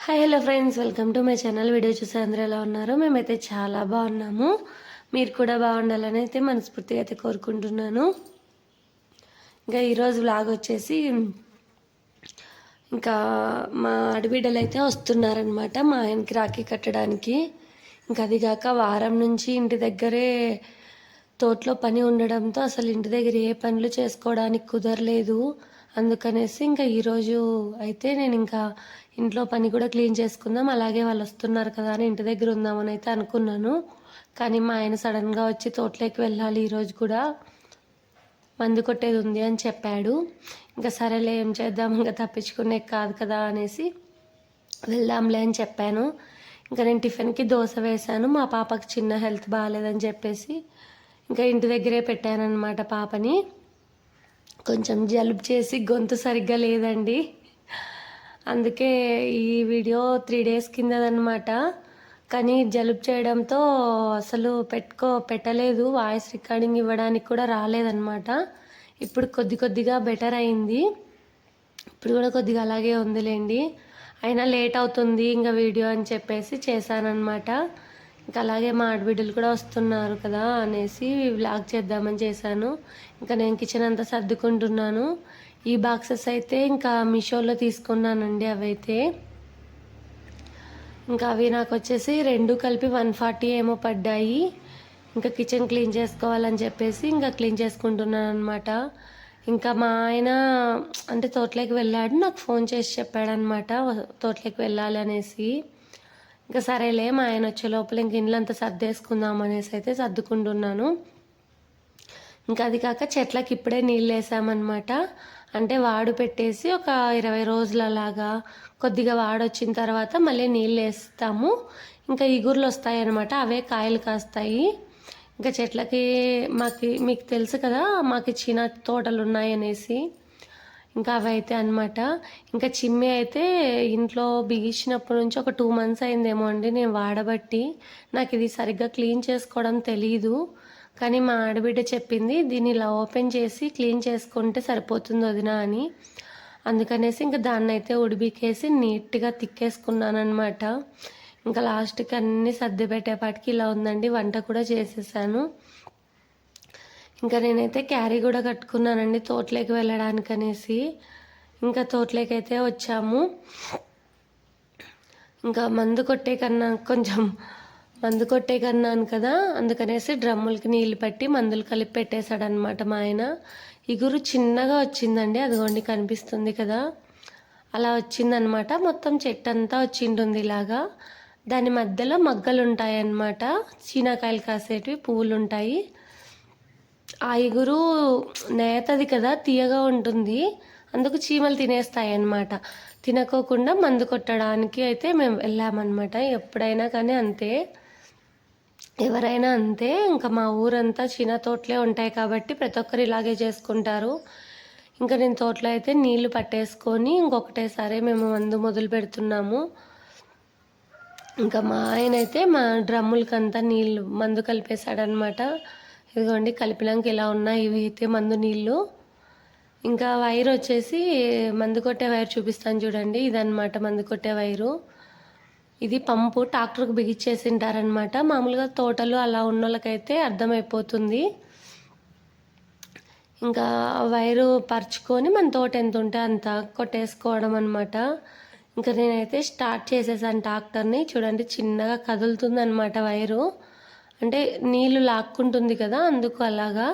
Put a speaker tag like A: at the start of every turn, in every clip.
A: Hi hello friends, welcome to my channel. Video చూసి అందరూ ఎలా ఉన్నారు? మేమైతే చాలా బాగున్నాము. మీరు కూడా బాగుండాలని అయితే మనస్ఫూర్తిగా అయితే కోరుకుంటున్నాను. ఇంకా ఈరోజు వ్లాగ్ వచ్చేసి ఇంకా మా ఆడబిడ్డలు అయితే వస్తున్నారనమాట మా ఆయనకి రాఖీ కట్టడానికి. ఇంకా అది కాక వారం నుంచి ఇంటి దగ్గరే తోటలో పని ఉండడంతో అసలు ఇంటి దగ్గర ఏ పనులు చేసుకోవడానికి కుదరలేదు. అందుకనేసి ఇంకా ఈరోజు అయితే నేను ఇంకా ఇంట్లో పని కూడా క్లీన్ చేసుకుందాం, అలాగే వాళ్ళు వస్తున్నారు కదా అని ఇంటి దగ్గర ఉందామని అయితే అనుకున్నాను. కానీ మా ఆయన సడన్గా వచ్చి తోటలోకి వెళ్ళాలి, ఈరోజు కూడా మందు కొట్టేది ఉంది అని చెప్పాడు. ఇంకా సరేలే ఏం చేద్దాం, ఇంకా తప్పించుకునే కాదు కదా అనేసి వెళ్దాంలే అని చెప్పాను. ఇంకా నేను టిఫిన్కి దోశ వేశాను. మా పాపకి చిన్న హెల్త్ బాగాలేదని చెప్పేసి ఇంకా ఇంటి దగ్గరే పెట్టానన్నమాట పాపని. కొంచెం జలుబు చేసి గొంతు సరిగ్గా లేదండి, అందుకే ఈ వీడియో 3 డేస్ కిందదనమాట. కానీ జలుబు చేయడంతో అసలు పెట్టలేదు, వాయిస్ రికార్డింగ్ ఇవ్వడానికి కూడా రాలేదన్నమాట. ఇప్పుడు కొద్దిగా బెటర్ అయింది, ఇప్పుడు కూడా కొద్దిగా అలాగే ఉందిలేండి. అయినా లేట్ అవుతుంది ఇంకా వీడియో అని చెప్పేసి చేశానన్నమాట. ఇంకా అలాగే మా ఆడబిడ్డలు కూడా వస్తున్నారు కదా అనేసి వ్లాగ్ చేద్దామని చేశాను. ఇంకా నేను కిచెన్ అంతా సర్దుకుంటున్నాను. ఈ బాక్సెస్ అయితే ఇంకా మీషోలో తీసుకున్నానండి. అవైతే ఇంకా అవి నాకు వచ్చేసి 2 కలిపి 140 ఏమో పడ్డాయి. ఇంకా కిచెన్ క్లీన్ చేసుకోవాలని చెప్పేసి ఇంకా క్లీన్ చేసుకుంటున్నాను అనమాట. ఇంకా మా ఆయన అంటే తోటలోకి వెళ్ళాడు, నాకు ఫోన్ చేసి చెప్పాడనమాట తోటలోకి వెళ్ళాలి అనేసి. ఇంకా సరేలే మా ఆయన వచ్చే లోపల ఇంక ఇండ్లంతా సర్దేసుకుందాం అనేసి అయితే సర్దుకుంటున్నాను. ఇంకా అది కాక చెట్లకి ఇప్పుడే నీళ్ళు వేసామన్నమాట. అంటే వాడు పెట్టేసి ఒక 20 రోజులు అలాగా కొద్దిగా వాడొచ్చిన తర్వాత మళ్ళీ నీళ్ళు వేస్తాము. ఇంకా ఇగుర్లు వస్తాయి అన్నమాట, అవే కాయలు కాస్తాయి. ఇంకా చెట్లకి మీకు తెలుసు కదా, మాకు చిన్న తోటలు ఉన్నాయి అనేసి ఇంకా అవి అయితే అనమాట. ఇంకా చిమ్మి అయితే ఇంట్లో బిగించినప్పటి నుంచి ఒక 2 మంత్స్ అయిందేమో అండి నేను వాడబట్టి. నాకు ఇది సరిగ్గా క్లీన్ చేసుకోవడం తెలీదు, కానీ మా ఆడబిడ్డ చెప్పింది దీన్ని ఇలా ఓపెన్ చేసి క్లీన్ చేసుకుంటే సరిపోతుంది వదినా అని. అందుకనేసి ఇంకా దాన్ని అయితే ఉడిబికేసి నీట్గా తిక్కేసుకున్నాను అనమాట. ఇంకా లాస్ట్కి అన్నీ సర్ది పెట్టేపాటికి ఇలా ఉందండి. వంట కూడా చేసేసాను. ఇంకా నేనైతే క్యారీ కూడా కట్టుకున్నానండి తోటలోకి వెళ్ళడానికి అనేసి. ఇంకా తోటలోకి అయితే వచ్చాము. ఇంకా మందు కొట్టే కన్నాను కదా, అందుకనేసి డ్రమ్ములకి నీళ్ళు పట్టి మందులు కలిపి పెట్టేశాడనమాట మా ఆయన. ఇగురు చిన్నగా వచ్చిందండి, అదిగోండి కనిపిస్తుంది కదా, అలా వచ్చిందనమాట. మొత్తం చెట్టు అంతా వచ్చింటుంది ఇలాగా. దాని మధ్యలో మగ్గలు ఉంటాయన్నమాట, చీనాకాయలు కాసేటివి పువ్వులు ఉంటాయి. ఆ ఇగురు నేతది కదా, తీయగా ఉంటుంది, అందుకు చీమలు తినేస్తాయి అన్నమాట. తినకోకుండా మందు కొట్టడానికి అయితే మేము వెళ్ళామన్నమాట. ఎప్పుడైనా కానీ అంతే, ఎవరైనా అంతే. ఇంకా మా ఊరంతా చిన్న తోటలే ఉంటాయి కాబట్టి ప్రతి ఒక్కరు ఇలాగే చేసుకుంటారు. ఇంకా నేను తోటలో అయితే నీళ్లు పట్టేసుకొని ఇంకొకటేసారి మేము మందు మొదలు పెడుతున్నాము. ఇంకా మా ఆయన అయితే మా డ్రమ్ములకంతా మందు కలిపేశాడనమాట. ఇదిగోండి కలిపినాక ఇలా ఉన్నాయి ఇవి అయితే మందు నీళ్ళు. ఇంకా వైర్ వచ్చేసి మందు కొట్టే వైర్ చూపిస్తాను చూడండి, ఇదన్నమాట మందు కొట్టే వైరు. ఇది పంపు ట్రాక్టర్కి బిగించేసింటారనమాట. మామూలుగా తోటలు అలా ఉన్న వాళ్ళకైతే అర్థమైపోతుంది. ఇంకా వైరు పరుచుకొని మన తోట ఎంత ఉంటే అంత కొట్టేసుకోవడం అనమాట. ఇంకా నేనైతే స్టార్ట్ చేసేసాను ట్రాక్టర్ని. చూడండి చిన్నగా కదులుతుంది అనమాట వైరు, అంటే నీళ్లు లాక్కుంటుంది కదా, అందుకు అలాగా.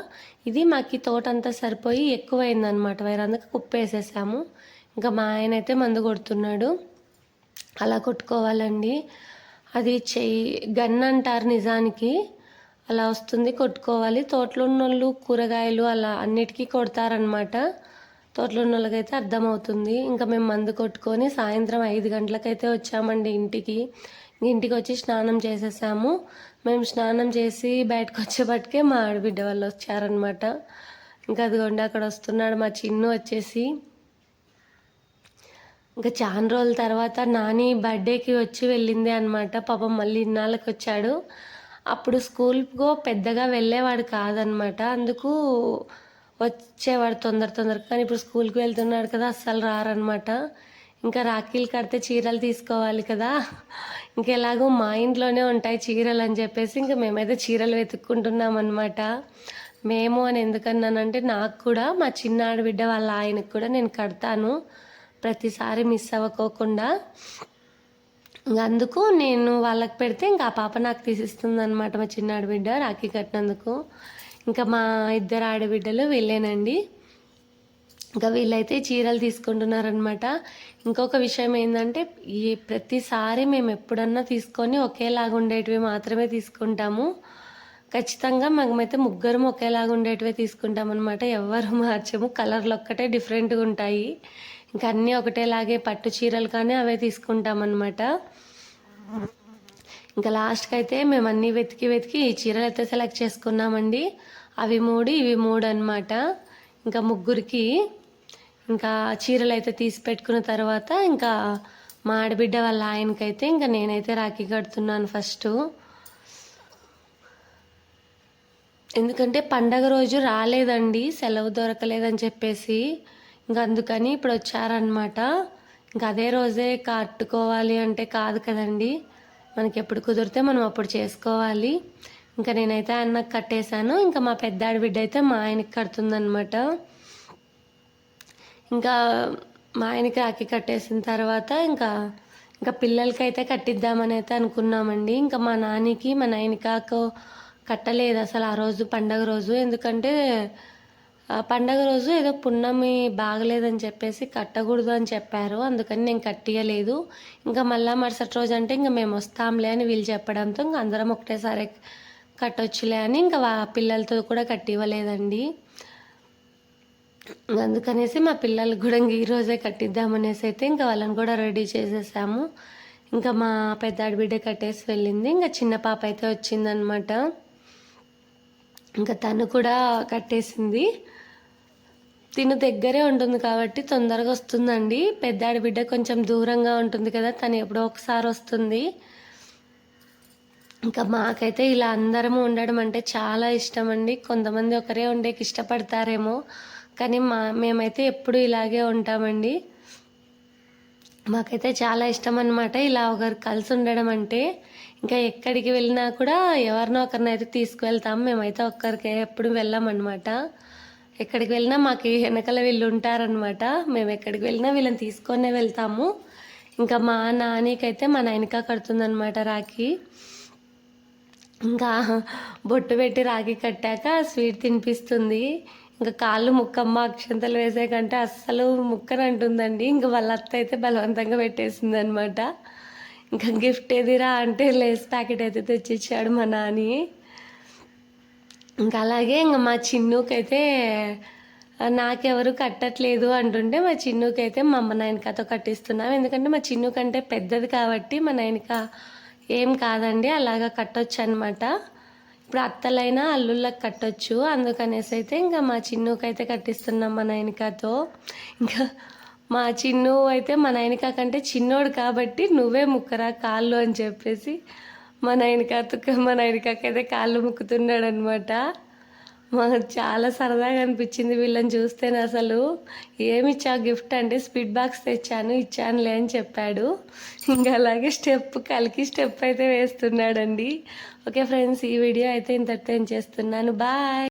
A: ఇది మాకు తోట అంతా సరిపోయి ఎక్కువైందనమాట వైర్, అందుకు కుప్పేసేసాము. ఇంకా మా ఆయన అయితే మందు కొడుతున్నాడు. అలా కొట్టుకోవాలండి, అది గన్ అంటారు నిజానికి, అలా వస్తుంది కొట్టుకోవాలి. తోటలో ఉన్న వాళ్ళు కూరగాయలు అలా అన్నిటికీ కొడతారనమాట. తోటలో ఉన్న వాళ్ళకైతే అర్థమవుతుంది. ఇంకా మేము మందు కొట్టుకొని సాయంత్రం 5 గంటలకైతే వచ్చామండి ఇంటికి. ఇంటికి వచ్చి స్నానం చేసేసాము. మేము స్నానం చేసి బయటకు వచ్చేపటికే మా ఆడబిడ్డ వాళ్ళు వచ్చారనమాట. ఇంకా అదిగోండి అక్కడ వస్తున్నాడు మా చిన్ను వచ్చేసి. ఇంకా చాలా రోజుల తర్వాత నాని బర్త్డేకి వచ్చి వెళ్ళింది అనమాట. పాపం మళ్ళీ ఇన్నాళ్ళకి వచ్చాడు. అప్పుడు స్కూల్కో పెద్దగా వెళ్ళేవాడు కాదనమాట, అందుకు వచ్చేవాడు తొందరగా. కానీ ఇప్పుడు స్కూల్కి వెళ్తున్నాడు కదా, అస్సలు రారనమాట. ఇంకా రాఖీలు కడితే చీరలు తీసుకోవాలి కదా, ఇంకెలాగో మా ఇంట్లోనే ఉంటాయి చీరలు అని చెప్పేసి ఇంకా మేమైతే చీరలు వెతుక్కుంటున్నాం అనమాట. మేము అని ఎందుకన్నానంటే నాకు కూడా మా చిన్న ఆడబిడ్డ వాళ్ళ ఆయనకు కూడా నేను కడతాను ప్రతిసారి మిస్ అవ్వకోకుండా. ఇంకా అందుకు నేను వాళ్ళకి పెడితే ఇంకా ఆ పాప నాకు తీసిస్తుంది అనమాట, మా చిన్న ఆడబిడ్డ రాఖీ కట్టినందుకు. ఇంకా మా ఇద్దరు ఆడబిడ్డలు వీళ్ళేనండి. ఇంకా వీళ్ళైతే చీరలు తీసుకుంటున్నారనమాట. ఇంకొక విషయం ఏంటంటే ఈ ప్రతిసారి మేము ఎప్పుడన్నా తీసుకొని ఒకేలాగా ఉండేటివి మాత్రమే తీసుకుంటాము. ఖచ్చితంగా మేమైతే ముగ్గురం ఒకేలాగా ఉండేటివే తీసుకుంటాం అనమాట. ఎవరు మార్చము, కలర్లు ఒక్కటే డిఫరెంట్గా ఉంటాయి. ఇంకా అన్నీ ఒకటేలాగే పట్టు చీరలు కానీ అవే తీసుకుంటామన్నమాట. ఇంకా లాస్ట్కి అయితే మేము అన్నీ వెతికి వెతికి ఈ చీరలు అయితే సెలెక్ట్ చేసుకున్నామండి. అవి 3 ఇవి 3 అనమాట. ఇంకా ముగ్గురికి ఇంకా చీరలు అయితే తీసి పెట్టుకున్న తర్వాత ఇంకా మా ఆడబిడ్డ వాళ్ళ ఆయనకైతే ఇంకా నేనైతే రాఖీ కడుతున్నాను ఫస్ట్. ఎందుకంటే పండగ రోజు రాలేదండి, సెలవు దొరకలేదని చెప్పేసి ఇంకా అందుకని ఇప్పుడు వచ్చారనమాట. ఇంకా అదే రోజే కట్టుకోవాలి అంటే కాదు కదండి, మనకి ఎప్పుడు కుదిరితే మనం అప్పుడు చేసుకోవాలి. ఇంకా నేనైతే ఆయనకు కట్టేశాను. ఇంకా మా పెద్ద ఆడబిడ్డ అయితే మా ఆయనకి కడుతుందనమాట. ఇంకా మా ఆయనకి రాఖీ కట్టేసిన తర్వాత ఇంకా ఇంకా పిల్లలకైతే కట్టిద్దామని అయితే అనుకున్నామండి. ఇంకా మా నాన్నకి మా నయనికాకు కట్టలేదు అసలు ఆ రోజు పండగ రోజు. ఎందుకంటే పండగ రోజు ఏదో పున్నమి బాగలేదని చెప్పేసి కట్టకూడదు అని చెప్పారు, అందుకని నేను కట్టియలేదు. ఇంకా మళ్ళీ మరుసటి రోజు అంటే ఇంకా మేము వస్తాంలే అని వీళ్ళు చెప్పడంతో ఇంకా అందరం ఒకటేసారి కట్టొచ్చులే అని ఇంకా పిల్లలతో కూడా కట్టివ్వలేదండి. అందుకనేసి మా పిల్లలకు కూడా ఇంక ఈరోజే కట్టిద్దామనేసి అయితే ఇంకా వాళ్ళని కూడా రెడీ చేసేసాము. ఇంకా మా పెద్ద ఆడబిడ్డ కట్టేసి వెళ్ళింది. ఇంకా చిన్న పాప అయితే వచ్చిందనమాట. ఇంకా తను కూడా కట్టేసింది. తిను దగ్గరే ఉంటుంది కాబట్టి తొందరగా వస్తుందండి. పెద్ద ఆడబిడ్డ కొంచెం దూరంగా ఉంటుంది కదా, తను ఎప్పుడో ఒకసారి వస్తుంది. ఇంకా మాకైతే ఇలా అందరము ఉండడం అంటే చాలా ఇష్టం అండి. కొంతమంది ఒకరే ఉండేకి ఇష్టపడతారేమో, కానీ మేమైతే ఎప్పుడు ఇలాగే ఉంటామండి. మాకైతే చాలా ఇష్టం అన్నమాట ఇలా ఒకరు కలిసి ఉండడం అంటే. ఇంకా ఎక్కడికి వెళ్ళినా కూడా ఎవరినో ఒకరినైతే తీసుకువెళ్తాము. మేమైతే ఒక్కరికి ఎప్పుడు వెళ్ళామన్నమాట. ఎక్కడికి వెళ్ళినా మాకు వెనకాల వీళ్ళు ఉంటారనమాట. మేము ఎక్కడికి వెళ్ళినా వీళ్ళని తీసుకొనే వెళ్తాము. ఇంకా మా నాన్నకైతే మా నయనిక కడుతుందనమాట రాఖీ. ఇంకా బొట్టు పెట్టి రాఖీ కట్టాక స్వీట్ తినిపిస్తుంది. ఇంకా కాళ్ళు ముక్కమ్మ అక్షంతలు వేసే కంటే అస్సలు ముక్కనంటుందండి. ఇంకా వాళ్ళ అత్త అయితే బలవంతంగా పెట్టేసింది అనమాట. ఇంకా గిఫ్ట్ ఏదిరా అంటే లేస్ ప్యాకెట్ అయితే తెచ్చిచ్చాడు మా నాని. ఇంకా అలాగే ఇంకా మా చిన్నుకైతే నాకెవరు కట్టట్లేదు అంటుంటే మా చిన్నుకైతే మా అమ్మ నయనికతో కట్టిస్తున్నాం. ఎందుకంటే మా చిన్ను కంటే పెద్దది కాబట్టి మా నయనిక ఏం కాదండి, అలాగా కట్టొచ్చు అనమాట. ఇప్పుడు అత్తలైనా అల్లుళ్ళకి కట్టొచ్చు, అందుకనేసి అయితే ఇంకా మా చిన్నుకైతే కట్టిస్తున్నాం మా నయనికతో. ఇంకా మా చిన్ను అయితే మా నయనిక కంటే చిన్నోడు కాబట్టి నువ్వే ముక్కరా కాళ్ళు అని చెప్పేసి మా నయనికకైతే కాళ్ళు ముక్కుతున్నాడు అనమాట. మాకు చాలా సరదాగా అనిపించింది వీళ్ళని చూస్తేనే. అసలు ఏమి ఇచ్చావు గిఫ్ట్ అంటే స్పీడ్ బాక్స్ ఇచ్చానులే అని చెప్పాడు. ఇంకా అలాగే కలికి స్టెప్ అయితే వేస్తున్నాడండి. ఓకే ఫ్రెండ్స్, ఈ వీడియో అయితే ఇంతటితో చేస్తున్నాను. బాయ్.